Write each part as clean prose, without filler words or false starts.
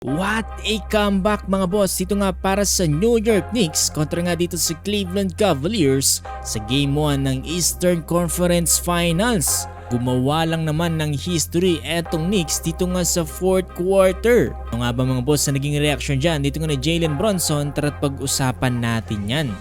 What a comeback mga boss! Ito nga para sa New York Knicks kontra nga dito sa Cleveland Cavaliers sa Game 1 ng Eastern Conference Finals. Gumawa lang naman ng history etong Knicks dito nga sa 4th quarter. Ano nga ba mga boss na naging reaction dyan? Dito nga ni Jalen Brunson, tara't pag-usapan natin yan.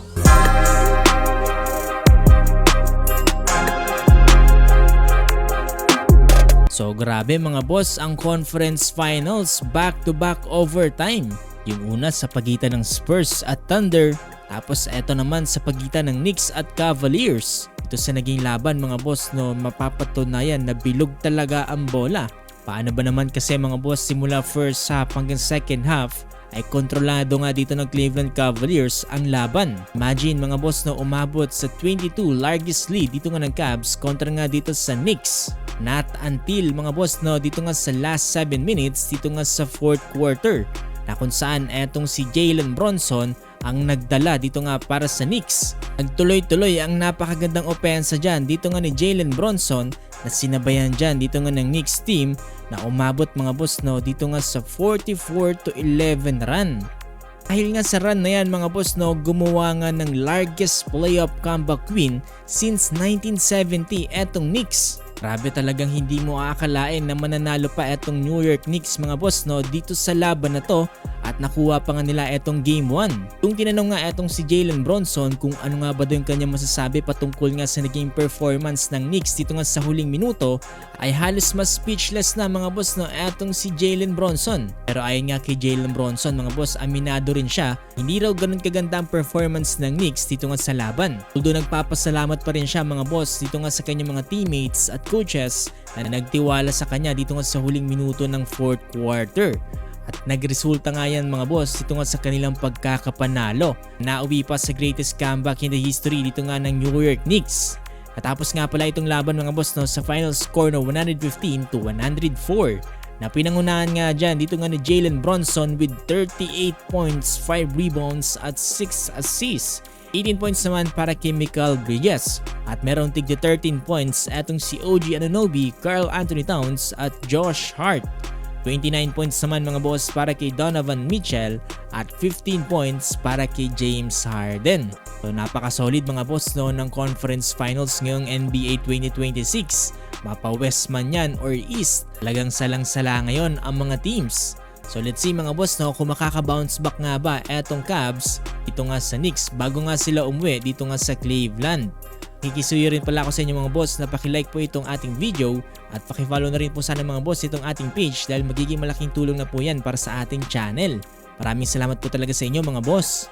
So grabe mga boss ang conference finals back-to-back overtime. Yung una sa pagitan ng Spurs at Thunder, tapos eto naman sa pagitan ng Knicks at Cavaliers. Ito sa naging laban mga boss no, mapapatunayan na bilog talaga ang bola. Paano ba naman kasi mga boss simula first half hanggang second half ay kontrolado nga dito ng Cleveland Cavaliers ang laban. Imagine mga boss na umabot sa 22 largest lead dito nga ng Cavs kontra nga dito sa Knicks. Not until mga boss no dito nga sa last 7 minutes dito nga sa 4th quarter na kung saan etong si Jalen Brunson ang nagdala dito nga para sa Knicks. Nagtuloy-tuloy ang napakagandang opensa dyan dito nga ni Jalen Brunson na sinabayan dyan dito nga ng Knicks team na umabot mga boss no dito nga sa 44-11 run. Dahil nga sa run na yan mga boss no, gumawa nga ng largest playoff comeback win since 1970 etong Knicks. Grabe talagang hindi mo aakalain na mananalo pa etong New York Knicks mga boss no dito sa laban na to at nakuha pa nga nila etong Game 1. Kung tinanong nga etong si Jalen Brunson kung ano nga ba doon kanya masasabi patungkol nga sa naging performance ng Knicks dito nga sa huling minuto ay halos mas speechless na mga boss no etong si Jalen Brunson. Pero ayon nga kay Jalen Brunson mga boss, aminado rin siya hindi raw ganun kaganda ang performance ng Knicks dito nga sa laban. Although nagpapasalamat pa rin siya mga boss dito nga sa kanyang mga teammates at coaches na nagtiwala sa kanya dito nga sa huling minuto ng 4th quarter. At nagresulta nga yan mga boss dito nga sa kanilang pagkakapanalo. Nauwi pa sa greatest comeback in the history dito nga ng New York Knicks. Katapos nga pala itong laban mga boss no, sa final score na 115-104 na pinangunahan nga dyan dito nga ni Jalen Brunson with 38 points, 5 rebounds at 6 assists. 18 points naman para kay Mikal Bridges at meron tigda 13 points etong si OG Anunoby, Karl Anthony Towns at Josh Hart. 29 points naman mga boss para kay Donovan Mitchell at 15 points para kay James Harden. So napaka-solid mga boss no ng conference finals ngayong NBA 2026. Mapa West man yan or East, talagang salang-sala ngayon ang mga teams. So let's see mga boss no kung makaka-bounce back nga ba etong Cavs dito nga sa Knicks bago nga sila umuwi dito nga sa Cleveland. Kikisuyo rin pala ako sa inyo mga boss na paki-like po itong ating video at paki-follow na rin po sana mga boss itong ating page dahil magiging malaking tulong na po yan para sa ating channel. Maraming salamat po talaga sa inyo mga boss.